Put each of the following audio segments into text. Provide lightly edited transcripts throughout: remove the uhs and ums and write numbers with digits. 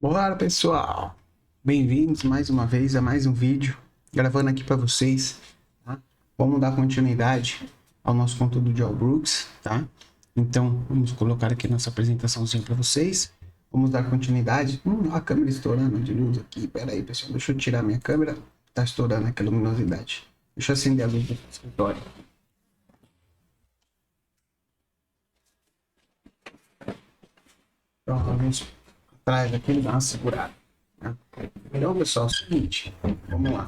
Bora, pessoal! Bem-vindos mais uma vez a mais um vídeo, gravando aqui para vocês, tá? Vamos dar continuidade ao nosso conteúdo de Allbrooks, tá? Então, vamos colocar aqui nossa apresentaçãozinha para vocês. Vamos dar continuidade. A câmera estourando de luz aqui. Pera aí, pessoal, deixa eu tirar minha câmera. Tá estourando aqui a luminosidade. Deixa eu acender a luz do escritório. Pronto, vamos atrás aqui, ele dá uma segurada. Então, pessoal, é o seguinte, vamos lá.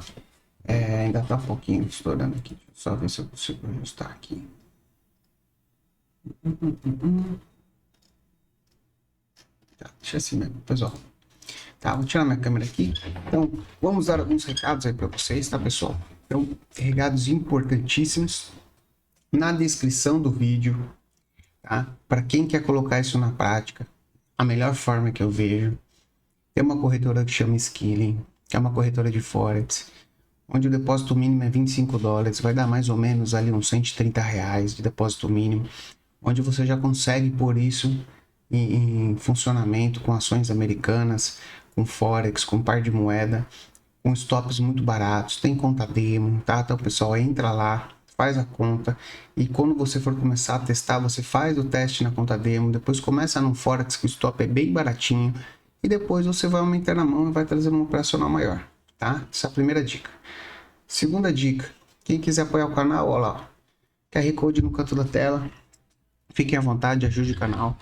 Ainda tá um pouquinho estourando aqui. Deixa eu só ver se eu consigo ajustar aqui. Tá, deixa assim mesmo, pessoal. Tá, vou tirar minha câmera aqui. Então, vamos dar alguns recados aí para vocês, tá, pessoal? Então, recados importantíssimos na descrição do vídeo, tá? Para quem quer colocar isso na prática, a melhor forma que eu vejo tem uma corretora que chama Skilling, que é uma corretora de Forex, onde o depósito mínimo é $25, vai dar mais ou menos ali uns R$130 de depósito mínimo, onde você já consegue pôr isso em funcionamento com ações americanas, com Forex, com par de moeda, com stops muito baratos, tem conta demo, tá? Então, pessoal, entra lá, faz a conta e quando você for começar a testar, você faz o teste na conta demo, depois começa no Forex que o stop é bem baratinho e depois você vai aumentar na mão e vai trazer uma operacional maior, tá? Essa é a primeira dica. Segunda dica, quem quiser apoiar o canal, olha lá, QR Code no canto da tela, fiquem à vontade, ajude o canal,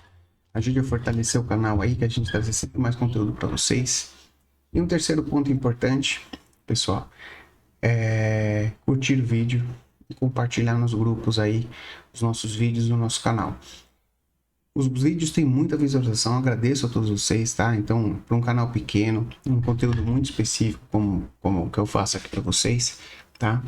ajude a fortalecer o canal aí, que a gente traz sempre mais conteúdo para vocês. E um terceiro ponto importante, pessoal, é curtir o vídeo e compartilhar nos grupos aí os nossos vídeos no nosso canal. Os vídeos têm muita visualização, agradeço a todos vocês, tá? Então, para um canal pequeno, um conteúdo muito específico como o que eu faço aqui para vocês, tá?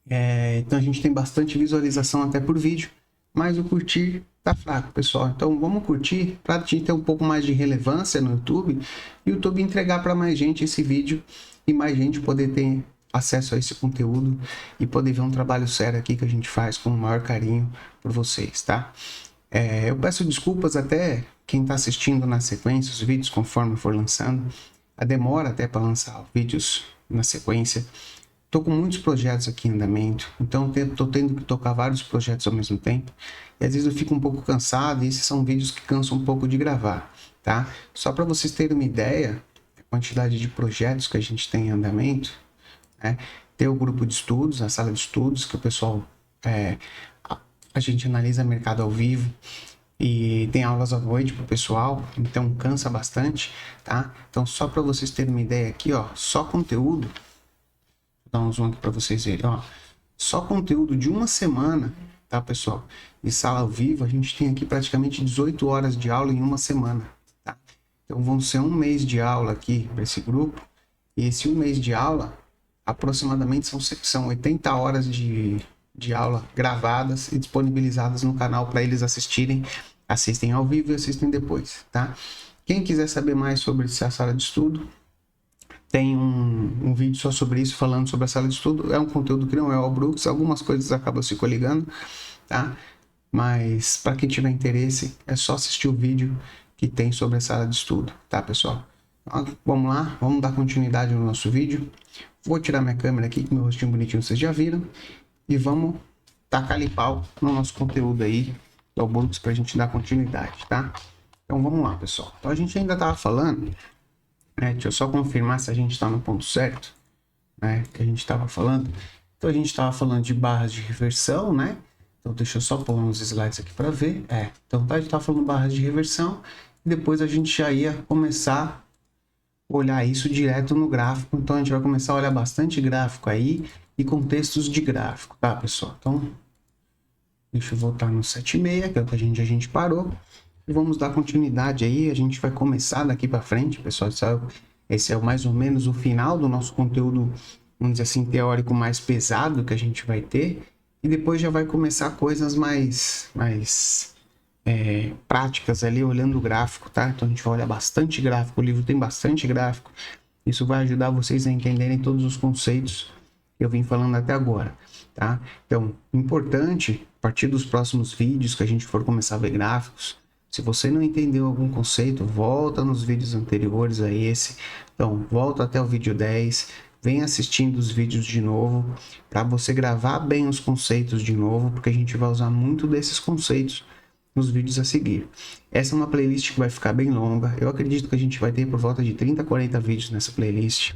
Então a gente tem bastante visualização até por vídeo, mas o curtir tá fraco, pessoal. Então vamos curtir para a gente ter um pouco mais de relevância no YouTube e o YouTube entregar para mais gente esse vídeo e mais gente poder ter acesso a esse conteúdo e poder ver um trabalho sério aqui que a gente faz com o maior carinho por vocês, tá? Eu peço desculpas até quem está assistindo na sequência os vídeos conforme for lançando, a demora até para lançar vídeos na sequência. Tô com muitos projetos aqui em andamento, então tô tendo que tocar vários projetos ao mesmo tempo. E às vezes eu fico um pouco cansado e esses são vídeos que cansam um pouco de gravar, tá? Só para vocês terem uma ideia, a quantidade de projetos que a gente tem em andamento, né? Tem o grupo de estudos, a sala de estudos, que o pessoal, a gente analisa mercado ao vivo e tem aulas à noite pro pessoal, então cansa bastante, tá? Então só para vocês terem uma ideia aqui, ó, só conteúdo, dar um zoom aqui para vocês verem, ó. Só conteúdo de uma semana, tá, pessoal? De sala ao vivo, a gente tem aqui praticamente 18 horas de aula em uma semana, tá? Então vão ser um mês de aula aqui para esse grupo. E esse um mês de aula, aproximadamente são 80 horas de aula gravadas e disponibilizadas no canal para eles assistirem. Assistem ao vivo e assistem depois, tá? Quem quiser saber mais sobre essa sala de estudo, tem um vídeo só sobre isso, falando sobre a sala de estudo. É um conteúdo que não é o Allbrooks, algumas coisas acabam se coligando, tá? Mas para quem tiver interesse, é só assistir o vídeo que tem sobre a sala de estudo, tá, pessoal? Então, vamos lá, vamos dar continuidade no nosso vídeo. Vou tirar minha câmera aqui, que meu rostinho bonitinho vocês já viram. E vamos tacar-lhe pau no nosso conteúdo aí do Allbrooks para a gente dar continuidade, tá? Então vamos lá, pessoal. Então a gente ainda tava falando, deixa eu só confirmar se a gente está no ponto certo, né, que a gente estava falando. Então a gente estava falando de barras de reversão, né? Então deixa eu só pôr uns slides aqui para ver. Então a gente estava falando barras de reversão e depois a gente já ia começar a olhar isso direto no gráfico. Então a gente vai começar a olhar bastante gráfico aí e contextos de gráfico, tá, pessoal? Então deixa eu voltar no 7,6, que é o que a gente parou. E vamos dar continuidade aí, a gente vai começar daqui para frente, pessoal. Esse é mais ou menos o final do nosso conteúdo, vamos dizer assim, teórico mais pesado que a gente vai ter. E depois já vai começar coisas mais práticas ali, olhando o gráfico, tá? Então a gente vai olhar bastante gráfico, o livro tem bastante gráfico. Isso vai ajudar vocês a entenderem todos os conceitos que eu vim falando até agora, tá? Então, importante, a partir dos próximos vídeos que a gente for começar a ver gráficos, Se você não entendeu algum conceito, volta nos vídeos anteriores a esse. Então, volta até o vídeo 10, vem assistindo os vídeos de novo, para você gravar bem os conceitos de novo, porque a gente vai usar muito desses conceitos nos vídeos a seguir. Essa é uma playlist que vai ficar bem longa. Eu acredito que a gente vai ter por volta de 30 a 40 vídeos nessa playlist,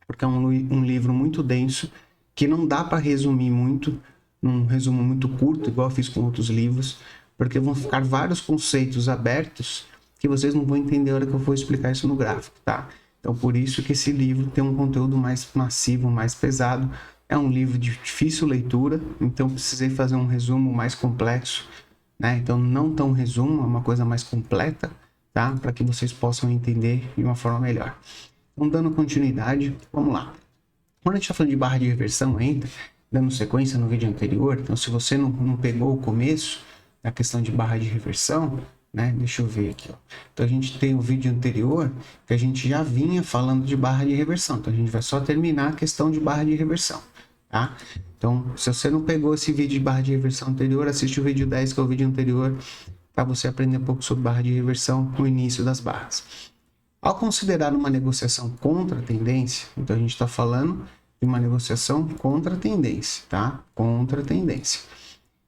porque é um livro muito denso, que não dá para resumir muito, num resumo muito curto, igual eu fiz com outros livros, porque vão ficar vários conceitos abertos que vocês não vão entender a hora que eu for explicar isso no gráfico, tá? Então, por isso que esse livro tem um conteúdo mais massivo, mais pesado. É um livro de difícil leitura, então precisei fazer um resumo mais complexo, né? Então, não tão resumo, é uma coisa mais completa, tá? Para que vocês possam entender de uma forma melhor. Então, dando continuidade, vamos lá. Quando a gente está falando de barra de reversão ainda, dando sequência no vídeo anterior, então se você não pegou o começo da questão de barra de reversão, né? Deixa eu ver aqui, ó. Então a gente tem o vídeo anterior que a gente já vinha falando de barra de reversão, então a gente vai só terminar a questão de barra de reversão, tá? Então, se você não pegou esse vídeo de barra de reversão anterior, assiste o vídeo 10, que é o vídeo anterior, para você aprender um pouco sobre barra de reversão no início das barras. Ao considerar uma negociação contra a tendência, então a gente está falando de uma negociação contra a tendência, tá? Contra a tendência.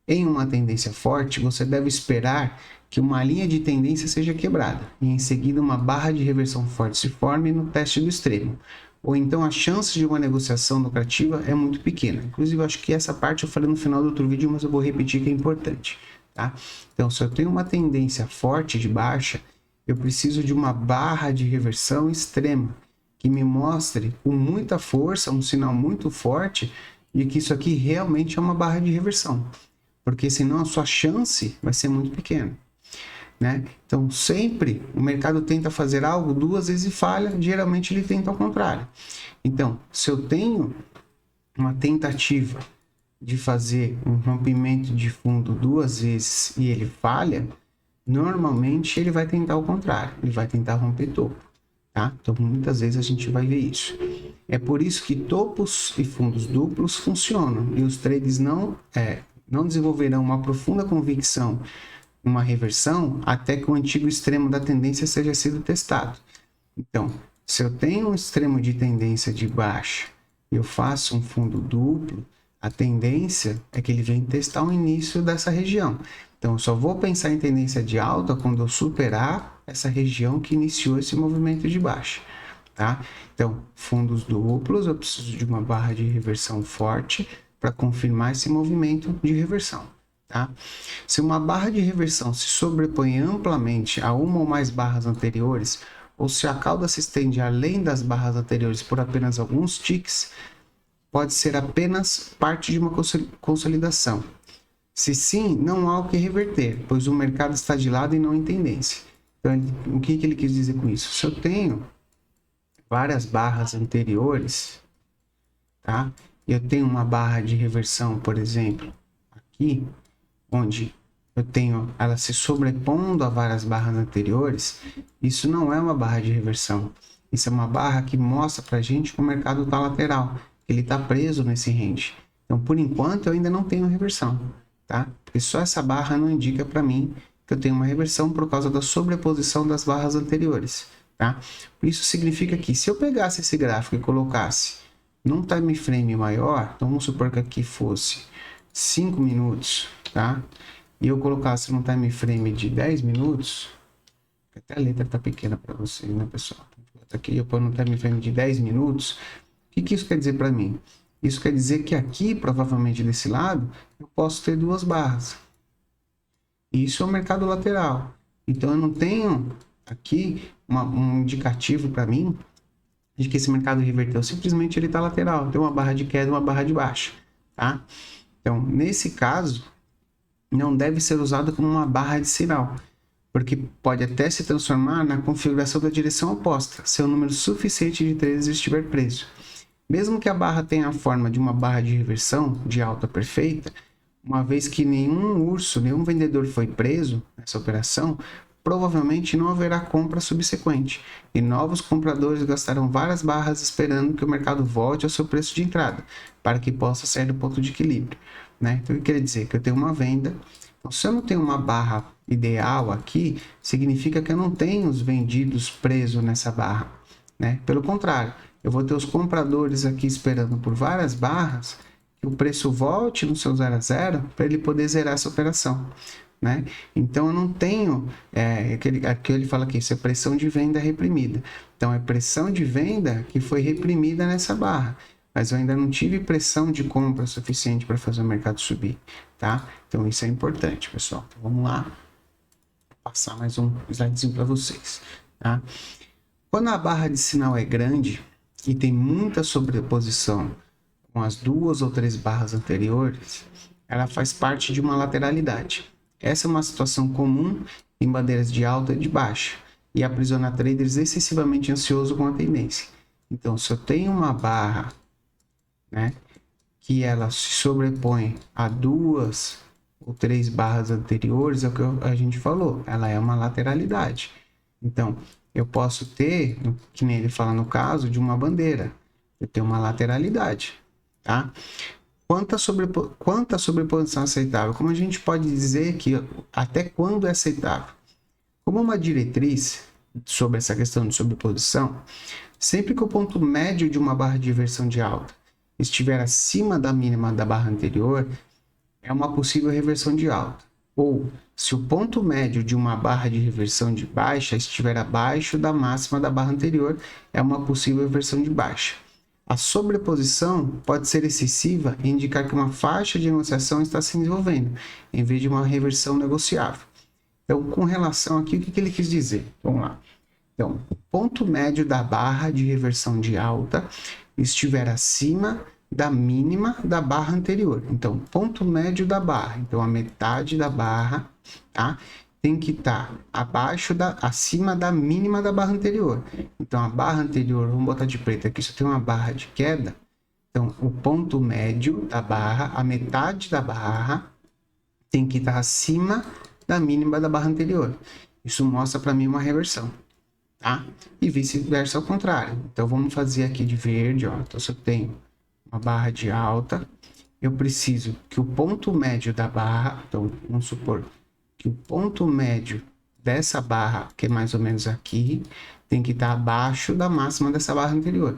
Em uma tendência forte, você deve esperar que uma linha de tendência seja quebrada e em seguida uma barra de reversão forte se forme no teste do extremo. Ou então a chance de uma negociação lucrativa é muito pequena. Inclusive, eu acho que essa parte eu falei no final do outro vídeo, mas eu vou repetir que é importante, tá? Então, se eu tenho uma tendência forte de baixa, eu preciso de uma barra de reversão extrema, que me mostre com muita força, um sinal muito forte, de que isso aqui realmente é uma barra de reversão. Porque senão a sua chance vai ser muito pequena, né? Então, sempre o mercado tenta fazer algo 2 vezes e falha, geralmente ele tenta ao contrário. Então, se eu tenho uma tentativa de fazer um rompimento de fundo 2 vezes e ele falha, normalmente ele vai tentar o contrário, ele vai tentar romper topo, tá? Então, muitas vezes a gente vai ver isso. É por isso que topos e fundos duplos funcionam e os traders não desenvolverão uma profunda convicção, uma reversão, até que o antigo extremo da tendência seja sido testado. Então, se eu tenho um extremo de tendência de baixa e eu faço um fundo duplo, a tendência é que ele venha testar o início dessa região. Então, eu só vou pensar em tendência de alta quando eu superar essa região que iniciou esse movimento de baixa, tá? Então, fundos duplos, eu preciso de uma barra de reversão forte para confirmar esse movimento de reversão, tá? Se uma barra de reversão se sobrepõe amplamente a uma ou mais barras anteriores, ou se a cauda se estende além das barras anteriores por apenas alguns ticks, pode ser apenas parte de uma consolidação. Se sim, não há o que reverter, pois o mercado está de lado e não em tendência. Então, o que ele quis dizer com isso? Se eu tenho várias barras anteriores, tá? Eu tenho uma barra de reversão, por exemplo, aqui, onde eu tenho ela se sobrepondo a várias barras anteriores, isso não é uma barra de reversão. Isso é uma barra que mostra para a gente que o mercado está lateral, ele está preso nesse range. Então, por enquanto, eu ainda não tenho reversão, tá? Porque só essa barra não indica para mim que eu tenho uma reversão por causa da sobreposição das barras anteriores, tá? Isso significa que se eu pegasse esse gráfico e colocasse num time frame maior, então vamos supor que aqui fosse 5 minutos, tá? E eu colocasse num time frame de 10 minutos, até a letra tá pequena para vocês, né, pessoal? Aqui eu ponho num time frame de 10 minutos, o que isso quer dizer para mim? Isso quer dizer que aqui, provavelmente desse lado, eu posso ter 2 barras. Isso é o mercado lateral. Então eu não tenho aqui um indicativo para mim de que esse mercado reverteu, simplesmente ele está lateral, tem uma barra de queda e uma barra de baixa, tá? Então, nesse caso, não deve ser usado como uma barra de sinal, porque pode até se transformar na configuração da direção oposta, se o número suficiente de traders estiver preso. Mesmo que a barra tenha a forma de uma barra de reversão de alta perfeita, uma vez que nenhum vendedor foi preso nessa operação, provavelmente não haverá compra subsequente, e novos compradores gastarão várias barras esperando que o mercado volte ao seu preço de entrada, para que possa sair do ponto de equilíbrio, né? Então, eu queria dizer que eu tenho uma venda, Então, se eu não tenho uma barra ideal aqui, significa que eu não tenho os vendidos presos nessa barra, né? Pelo contrário, eu vou ter os compradores aqui esperando por várias barras que o preço volte no seu 0 a 0 para ele poder zerar essa operação, né? Então eu não tenho aqui ele fala que isso é pressão de venda reprimida. Então é pressão de venda que foi reprimida nessa barra, mas eu ainda não tive pressão de compra suficiente para fazer o mercado subir, tá? Então isso é importante, pessoal. Então, vamos lá, passar mais um slidezinho para vocês, tá? Quando a barra de sinal é grande e tem muita sobreposição com as 2 ou 3 barras anteriores, ela faz parte de uma lateralidade. Essa é uma situação comum em bandeiras de alta e de baixa e aprisiona traders excessivamente ansiosos com a tendência. Então, se eu tenho uma barra, né, que ela se sobrepõe a 2 ou 3 barras anteriores, é o que a gente falou, ela é uma lateralidade. Então, eu posso ter, que nem ele fala no caso, de uma bandeira, eu tenho uma lateralidade, tá? Quanta sobreposição aceitável? Como a gente pode dizer que até quando é aceitável? Como uma diretriz sobre essa questão de sobreposição, sempre que o ponto médio de uma barra de reversão de alta estiver acima da mínima da barra anterior, é uma possível reversão de alta. Ou, se o ponto médio de uma barra de reversão de baixa estiver abaixo da máxima da barra anterior, é uma possível reversão de baixa. A sobreposição pode ser excessiva e indicar que uma faixa de negociação está se desenvolvendo, em vez de uma reversão negociável. Então, com relação aqui, o que ele quis dizer? Vamos lá. Então, o ponto médio da barra de reversão de alta estiver acima da mínima da barra anterior. Então, ponto médio da barra, então a metade da barra, tá? Tem que estar acima da mínima da barra anterior. Então, a barra anterior, vamos botar de preto aqui, só tem uma barra de queda. Então, o ponto médio da barra, a metade da barra, tem que estar acima da mínima da barra anterior. Isso mostra para mim uma reversão, tá? E vice-versa ao contrário. Então, vamos fazer aqui de verde, ó. Então, se eu tenho uma barra de alta, eu preciso que o ponto médio da barra, então, vamos supor que o ponto médio dessa barra, que é mais ou menos aqui, tem que estar abaixo da máxima dessa barra anterior.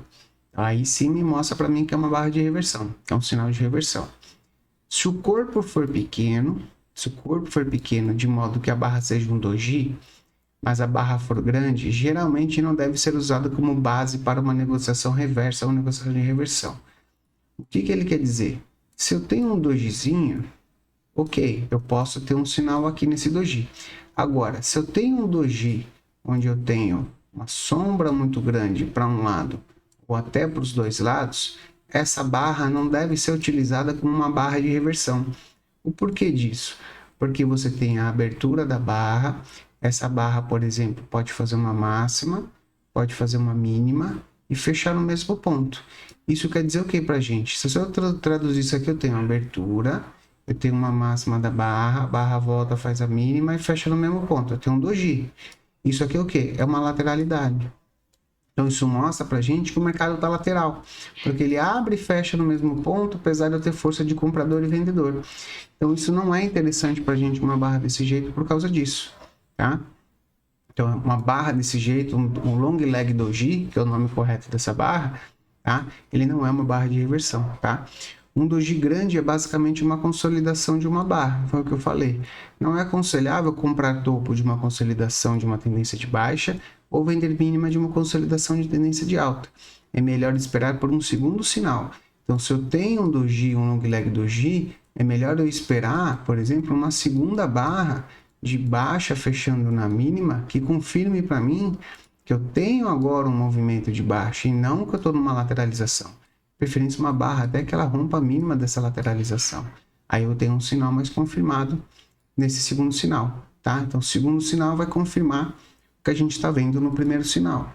Aí sim me mostra para mim que é uma barra de reversão, que é um sinal de reversão. Se o corpo for pequeno, de modo que a barra seja um doji, mas a barra for grande, geralmente não deve ser usada como base para uma negociação reversa ou negociação de reversão. O que ele quer dizer? Se eu tenho um dojizinho, ok, eu posso ter um sinal aqui nesse doji. Agora, se eu tenho um doji onde eu tenho uma sombra muito grande para um lado ou até para os dois lados, essa barra não deve ser utilizada como uma barra de reversão. O porquê disso? Porque você tem a abertura da barra, essa barra, por exemplo, pode fazer uma máxima, pode fazer uma mínima e fechar no mesmo ponto. Isso quer dizer o que para a gente? Se eu traduzir isso aqui, eu tenho uma abertura, eu tenho uma máxima da barra, a barra volta, faz a mínima e fecha no mesmo ponto. Eu tenho um doji. Isso aqui é o que? É uma lateralidade. Então, isso mostra pra gente que o mercado está lateral, porque ele abre e fecha no mesmo ponto, apesar de eu ter força de comprador e vendedor. Então, isso não é interessante pra gente, uma barra desse jeito, por causa disso, tá? Então, uma barra desse jeito, um long leg doji, que é o nome correto dessa barra, tá? Ele não é uma barra de reversão, tá? Um doji grande é basicamente uma consolidação de uma barra, foi o que eu falei. Não é aconselhável comprar topo de uma consolidação de uma tendência de baixa ou vender mínima de uma consolidação de tendência de alta. É melhor esperar por um segundo sinal. Então, se eu tenho um doji, um long leg doji, é melhor eu esperar, por exemplo, uma segunda barra de baixa fechando na mínima que confirme para mim que eu tenho agora um movimento de baixa e não que eu estou numa lateralização. Preferência uma barra até que ela rompa a mínima dessa lateralização. Aí eu tenho um sinal mais confirmado nesse segundo sinal, tá? Então, o segundo sinal vai confirmar o que a gente está vendo no primeiro sinal,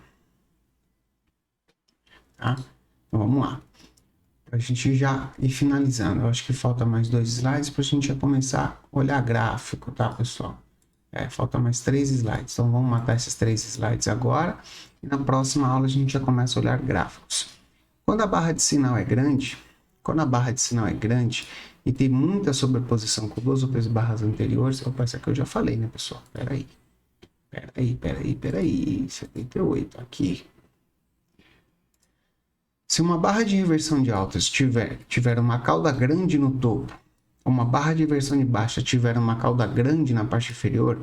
tá? Então, vamos lá. Para a gente já ir finalizando. Eu acho que falta mais 2 slides para a gente já começar a olhar gráfico, tá, pessoal? Falta mais 3 slides. Então, vamos matar esses 3 slides agora. E na próxima aula a gente já começa a olhar gráficos. Quando a barra de sinal é grande, e tem muita sobreposição com duas ou três barras anteriores, opa, essa aqui eu já falei, né, pessoal? Peraí, 78, aqui. Se uma barra de reversão de altas tiver uma cauda grande no topo, uma barra de reversão de baixa tiver uma cauda grande na parte inferior,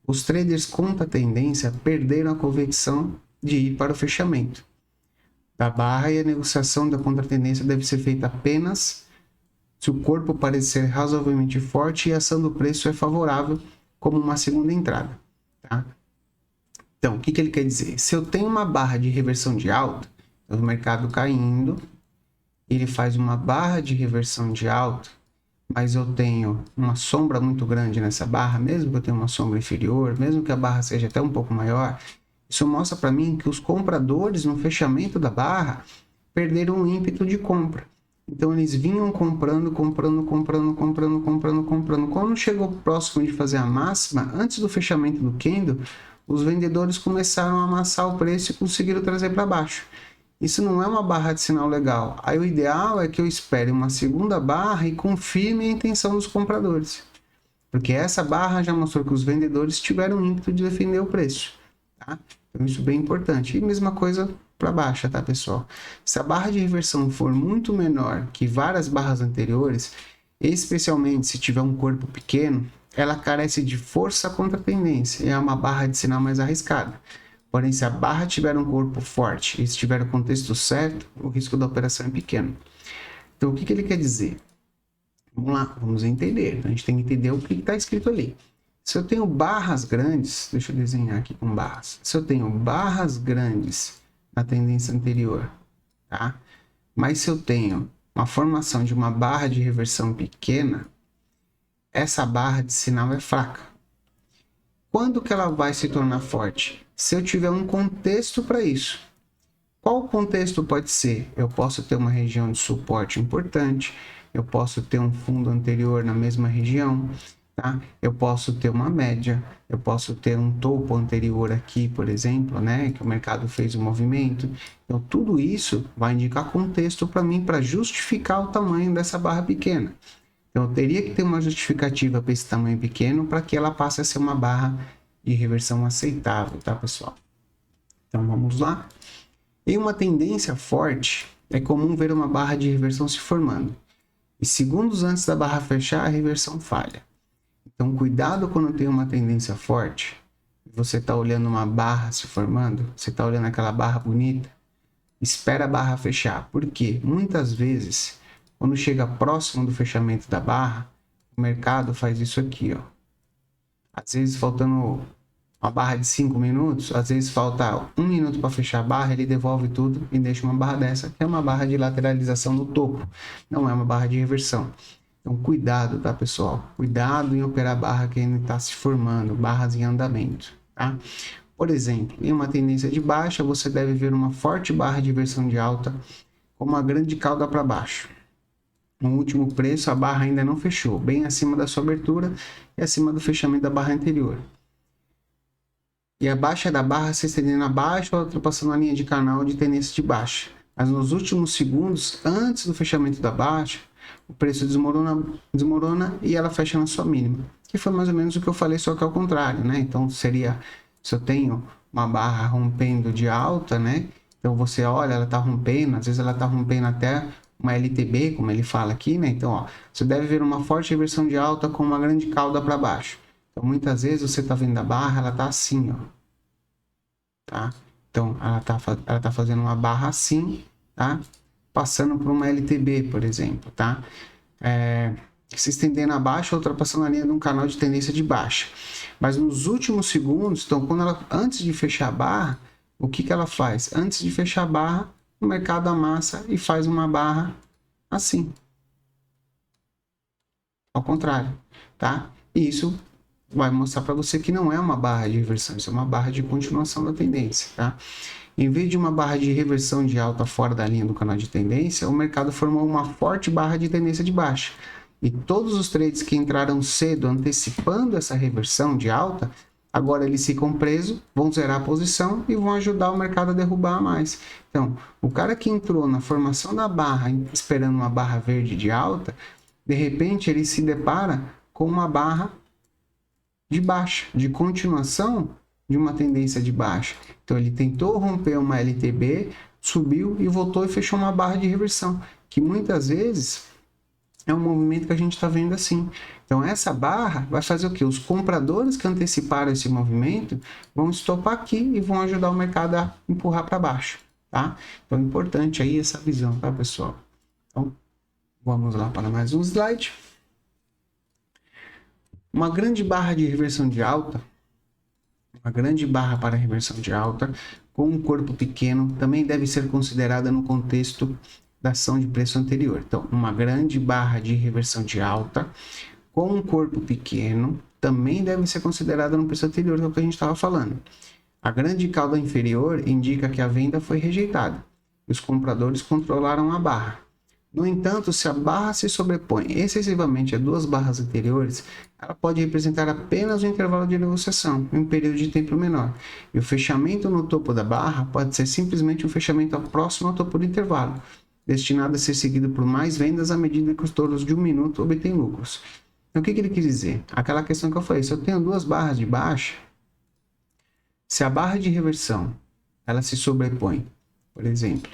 os traders contra a tendência perderam a convicção de ir para o fechamento da barra e a negociação da contratendência deve ser feita apenas se o corpo parecer razoavelmente forte e a ação do preço é favorável como uma segunda entrada. Tá? Então, o que ele quer dizer? Se eu tenho uma barra de reversão de alta, o mercado caindo, ele faz uma barra de reversão de alta, mas eu tenho uma sombra muito grande nessa barra, mesmo que eu tenha uma sombra inferior, mesmo que a barra seja até um pouco maior, isso mostra para mim que os compradores no fechamento da barra perderam o ímpeto de compra. Então eles vinham comprando. Quando chegou próximo de fazer a máxima, antes do fechamento do candle, os vendedores começaram a amassar o preço e conseguiram trazer para baixo. Isso não é uma barra de sinal legal. Aí o ideal é que eu espere uma segunda barra e confirme a intenção dos compradores. Porque essa barra já mostrou que os vendedores tiveram ímpeto de defender o preço. Tá? Então isso é bem importante. E mesma coisa para baixa, tá, pessoal? Se a barra de reversão for muito menor que várias barras anteriores, especialmente se tiver um corpo pequeno, ela carece de força contra a tendência e é uma barra de sinal mais arriscada. Porém, se a barra tiver um corpo forte e estiver no contexto certo, o risco da operação é pequeno. Então, o que ele quer dizer? Vamos lá, vamos entender. A gente tem que entender o que está escrito ali. Se eu tenho barras grandes, deixa eu desenhar aqui com barras. Se eu tenho barras grandes na tendência anterior, tá? Mas se eu tenho uma formação de uma barra de reversão pequena, essa barra de sinal é fraca. Quando que ela vai se tornar forte? Se eu tiver um contexto para isso. Qual o contexto pode ser? Eu posso ter uma região de suporte importante, eu posso ter um fundo anterior na mesma região, tá? Eu posso ter uma média, eu posso ter um topo anterior aqui, por exemplo, né? Que o mercado fez o movimento. Então, tudo isso vai indicar contexto para mim, para justificar o tamanho dessa barra pequena. Então, eu teria que ter uma justificativa para esse tamanho pequeno para que ela passe a ser uma barra de reversão aceitável, tá, pessoal? Então, vamos lá. Em uma tendência forte, é comum ver uma barra de reversão se formando. E segundos antes da barra fechar, a reversão falha. Então, cuidado quando tem uma tendência forte. Você está olhando uma barra se formando, você está olhando aquela barra bonita, espera a barra fechar. Por quê? Muitas vezes, quando chega próximo do fechamento da barra, o mercado faz isso aqui, ó. Às vezes, faltando uma barra de 5 minutos, às vezes falta 1 minuto para fechar a barra, ele devolve tudo e deixa uma barra dessa, que é uma barra de lateralização no topo, não é uma barra de reversão. Então, cuidado, tá, pessoal? Cuidado em operar barra que ainda está se formando, barras em andamento, tá? Por exemplo, em uma tendência de baixa, você deve ver uma forte barra de reversão de alta com uma grande cauda para baixo. No último preço, a barra ainda não fechou, bem acima da sua abertura e acima do fechamento da barra anterior. E a baixa da barra se estendendo abaixo, ultrapassando a linha de canal de tendência de baixa. Mas nos últimos segundos, antes do fechamento da baixa, o preço desmorona e ela fecha na sua mínima. Que foi mais ou menos o que eu falei, só que ao contrário, né? Então, seria, se eu tenho uma barra rompendo de alta, né? Então, você olha, ela está rompendo, às vezes ela está rompendo até uma LTB, como ele fala aqui, né? Então, ó, você deve ver uma forte reversão de alta com uma grande cauda para baixo. Então, muitas vezes você está vendo a barra, ela está assim, ó. Tá? Então, ela tá fazendo uma barra assim, tá? Passando por uma LTB, por exemplo, tá? Se estendendo abaixo, ultrapassando a linha de um canal de tendência de baixa. Mas nos últimos segundos, então, antes de fechar a barra, o que ela faz? Antes de fechar a barra, o mercado amassa e faz uma barra assim. Ao contrário, tá? E isso vai mostrar para você que não é uma barra de reversão, isso é uma barra de continuação da tendência, tá? Em vez de uma barra de reversão de alta fora da linha do canal de tendência, o mercado formou uma forte barra de tendência de baixa. E todos os trades que entraram cedo antecipando essa reversão de alta, agora eles ficam presos, vão zerar a posição e vão ajudar o mercado a derrubar mais. Então, o cara que entrou na formação da barra esperando uma barra verde de alta, De repente, ele se depara com uma barra de baixa, de continuação de uma tendência de baixa. Então, ele tentou romper uma LTB, subiu e voltou e fechou uma barra de reversão, que muitas vezes é um movimento que a gente está vendo assim. Então, essa barra vai fazer o quê? Os compradores que anteciparam esse movimento vão estopar aqui e vão ajudar o mercado a empurrar para baixo, tá? Então, é importante aí essa visão, tá, pessoal? Então, vamos lá para mais um slide. Uma grande barra de reversão de alta, uma grande barra para reversão de alta, com um corpo pequeno, também deve ser considerada no contexto da ação de preço anterior. Então, uma grande barra de reversão de alta, com um corpo pequeno, também deve ser considerada no preço anterior, que é o que a gente estava falando. A grande cauda inferior indica que a venda foi rejeitada. Os compradores controlaram a barra. No entanto, se a barra se sobrepõe excessivamente a duas barras anteriores, ela pode representar apenas um intervalo de negociação, em um período de tempo menor. E o fechamento no topo da barra pode ser simplesmente um fechamento próximo ao topo do intervalo, destinado a ser seguido por mais vendas à medida que os touros de 1 minuto obtêm lucros. Então, o que ele quis dizer? Aquela questão que eu falei, se eu tenho duas barras de baixa, se a barra de reversão ela se sobrepõe, por exemplo,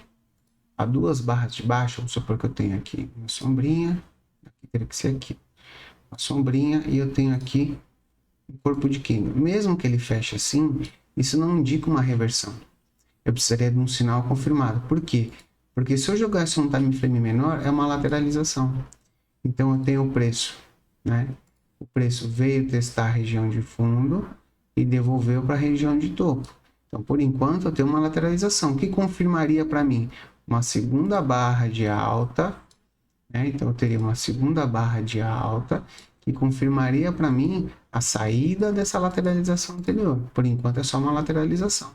a duas barras de baixa, vamos supor que eu tenho aqui uma sombrinha, aqui teria que ser aqui, uma sombrinha, e eu tenho aqui um corpo de candle. Mesmo que ele feche assim, isso não indica uma reversão. Eu precisaria de um sinal confirmado. Por quê? Porque se eu jogasse um time frame menor, é uma lateralização. Então eu tenho o preço, né? O preço veio testar a região de fundo e devolveu para a região de topo. Então, por enquanto, eu tenho uma lateralização, que confirmaria para mim uma segunda barra de alta, né? Então eu teria uma segunda barra de alta que confirmaria para mim a saída dessa lateralização anterior. Por enquanto é só uma lateralização,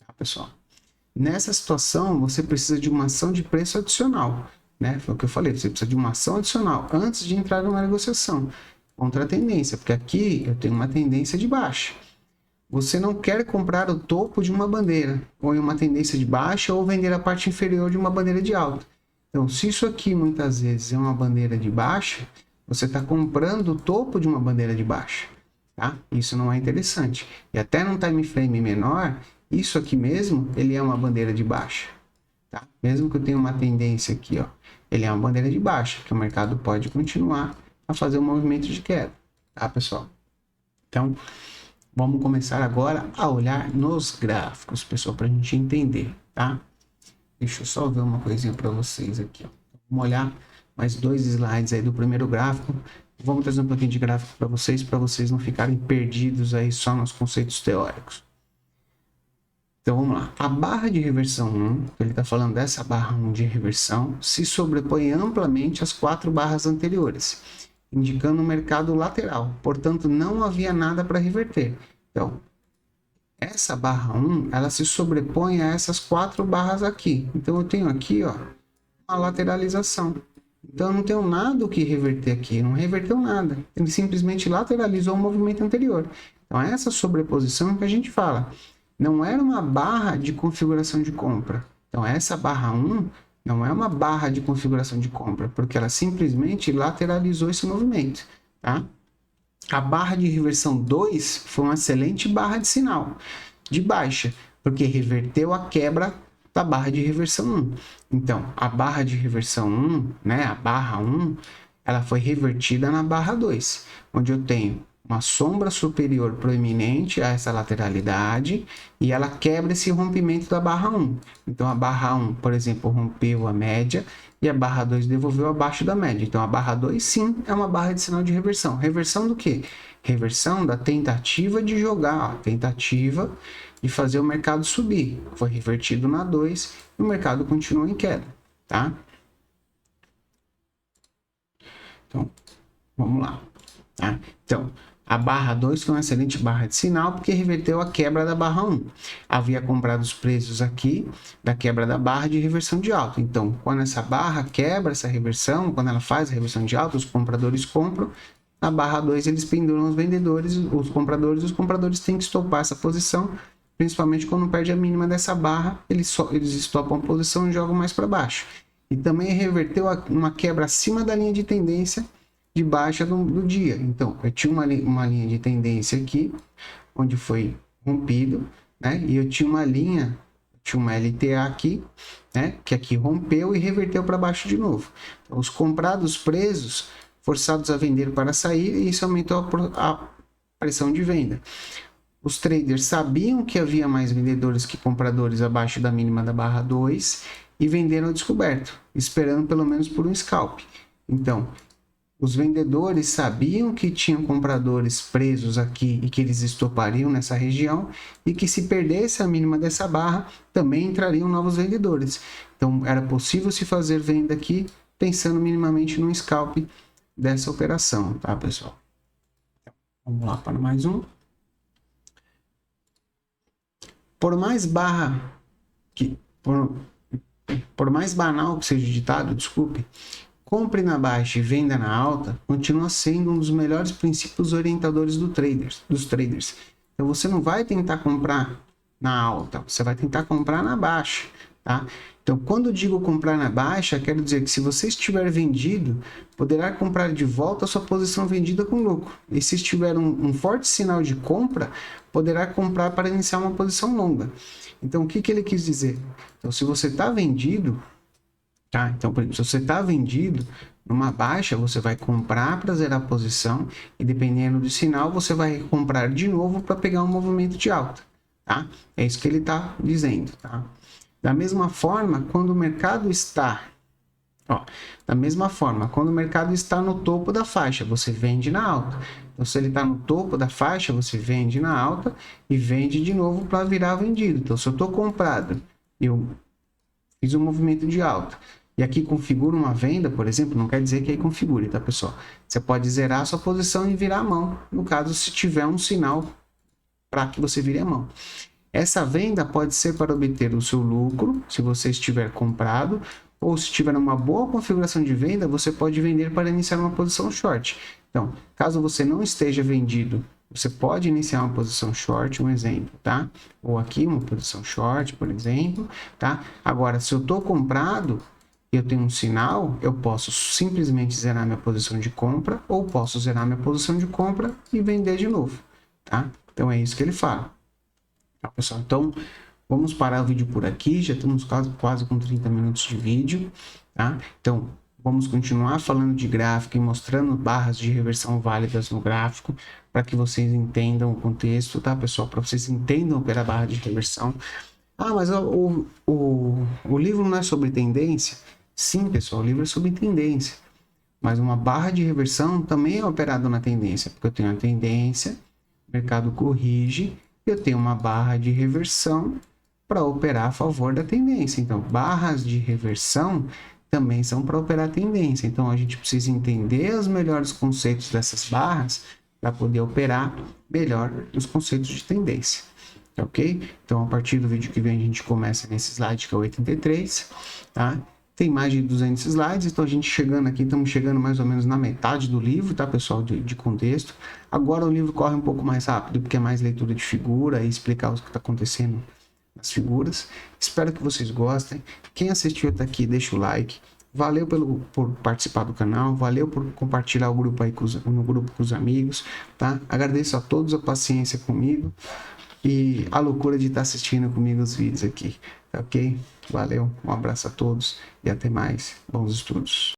tá, pessoal? Nessa situação, você precisa de uma ação de preço adicional, né? Foi o que eu falei, você precisa de uma ação adicional antes de entrar numa negociação contra a tendência, porque aqui eu tenho uma tendência de baixa. Você não quer comprar o topo de uma bandeira, ou em uma tendência de baixa, ou vender a parte inferior de uma bandeira de alta. Então, se isso aqui muitas vezes é uma bandeira de baixa, você está comprando o topo de uma bandeira de baixa, tá? Isso não é interessante. E até num time frame menor, isso aqui mesmo, ele é uma bandeira de baixa, tá? Mesmo que eu tenha uma tendência aqui, ó, ele é uma bandeira de baixa, que o mercado pode continuar a fazer um movimento de queda, tá, pessoal? Então, vamos começar agora a olhar nos gráficos, pessoal, para a gente entender, tá? Deixa eu só ver uma coisinha para vocês aqui, ó. Vamos olhar mais 2 slides aí do primeiro gráfico. Vamos trazer um pouquinho de gráfico para vocês não ficarem perdidos aí só nos conceitos teóricos. Então vamos lá. A barra de reversão 1, ele está falando dessa barra 1 de reversão, se sobrepõe amplamente às 4 barras anteriores, indicando um mercado lateral. Portanto, não havia nada para reverter. Então, essa barra 1, ela se sobrepõe a essas 4 barras aqui. Então, eu tenho aqui, ó, uma lateralização. Então, eu não tenho nada o que reverter aqui. Não reverteu nada. Ele simplesmente lateralizou o movimento anterior. Então, essa sobreposição que a gente fala. Não era uma barra de configuração de compra. Então, essa barra 1 não é uma barra de configuração de compra, porque ela simplesmente lateralizou esse movimento, tá? A barra de reversão 2 foi uma excelente barra de sinal de baixa, porque reverteu a quebra da barra de reversão 1. Então, a barra de reversão 1, né, a barra 1, ela foi revertida na barra 2, onde eu tenho uma sombra superior proeminente a essa lateralidade e ela quebra esse rompimento da barra 1. Então, a barra 1, por exemplo, rompeu a média e a barra 2 devolveu abaixo da média. Então, a barra 2, sim, é uma barra de sinal de reversão. Reversão do quê? Reversão da tentativa de jogar, ó, tentativa de fazer o mercado subir. Foi revertido na 2 e o mercado continua em queda, tá? Então, vamos lá, tá? Então, a barra 2 foi uma excelente barra de sinal porque reverteu a quebra da barra 1. Havia comprado os preços aqui da quebra da barra de reversão de alta. Então, quando essa barra quebra essa reversão, quando ela faz a reversão de alta, os compradores compram. Na barra 2 eles penduram os vendedores, os compradores têm que estopar essa posição, principalmente quando perde a mínima dessa barra, eles estopam a posição e jogam mais para baixo. e também reverteu uma quebra acima da linha de tendência de baixa do dia. Então, eu tinha uma linha de tendência aqui, onde foi rompido, né? E eu tinha uma LTA aqui, né? Que aqui rompeu e reverteu para baixo de novo. Então, os comprados presos, forçados a vender para sair, e isso aumentou a pressão de venda. Os traders sabiam que havia mais vendedores que compradores abaixo da mínima da barra 2 e venderam a descoberto, esperando pelo menos por um scalp. Então, os vendedores sabiam que tinham compradores presos aqui e que eles estopariam nessa região e que se perdesse a mínima dessa barra, também entrariam novos vendedores. Então, era possível se fazer venda aqui pensando minimamente no scalp dessa operação, tá, pessoal? Vamos lá para mais um. Por mais banal que seja o ditado, desculpe, compre na baixa e venda na alta continua sendo um dos melhores princípios orientadores dos traders. Então você não vai tentar comprar na alta, você vai tentar comprar na baixa, tá? Então, quando digo comprar na baixa, quero dizer que se você estiver vendido, poderá comprar de volta a sua posição vendida com lucro. E se estiver um forte sinal de compra, poderá comprar para iniciar uma posição longa. Então, o que ele quis dizer? Então, se você está vendido, tá? Então, por exemplo, se você está vendido numa baixa, você vai comprar para zerar a posição e dependendo do sinal, você vai comprar de novo para pegar um movimento de alta, tá? É isso que ele está dizendo, tá? Da mesma forma, quando o mercado está no topo da faixa, você vende na alta. Então, se ele está no topo da faixa, você vende na alta e vende de novo para virar vendido. Então, se eu estou comprado, eu fiz um movimento de alta e aqui configura uma venda, por exemplo, não quer dizer que aí configure, tá, pessoal? Você pode zerar a sua posição e virar a mão, no caso, se tiver um sinal para que você vire a mão. Essa venda pode ser para obter o seu lucro, se você estiver comprado, ou se tiver uma boa configuração de venda, você pode vender para iniciar uma posição short. Então, caso você não esteja vendido, você pode iniciar uma posição short, um exemplo, tá? Ou aqui uma posição short, por exemplo, tá? Agora, se eu estou comprado, eu tenho um sinal, eu posso simplesmente zerar minha posição de compra, ou posso zerar minha posição de compra e vender de novo, tá? Então, é isso que ele fala. Tá, pessoal? Então, vamos parar o vídeo por aqui, já estamos quase com 30 minutos de vídeo, tá? Então, vamos continuar falando de gráfico e mostrando barras de reversão válidas no gráfico, para que vocês entendam o contexto, tá, pessoal? Para vocês entendam operar barra de reversão. Ah, mas o livro não é sobre tendência? Sim, pessoal, o livro é sobre tendência. Mas uma barra de reversão também é operada na tendência, porque eu tenho a tendência, o mercado corrige, eu tenho uma barra de reversão para operar a favor da tendência. Então, barras de reversão também são para operar a tendência. Então, a gente precisa entender os melhores conceitos dessas barras para poder operar melhor os conceitos de tendência. Ok? Então, a partir do vídeo que vem, a gente começa nesse slide que é o 83, tá? Tem mais de 200 slides, então a gente estamos chegando mais ou menos na metade do livro, tá, pessoal, de contexto. Agora o livro corre um pouco mais rápido, porque é mais leitura de figura e explicar o que está acontecendo nas figuras. Espero que vocês gostem. Quem assistiu até aqui, deixa o like. Valeu por participar do canal, valeu por compartilhar o grupo aí no grupo com os amigos, tá? Agradeço a todos a paciência comigo e a loucura de estar assistindo comigo os vídeos aqui, ok? Valeu, um abraço a todos e até mais, bons estudos.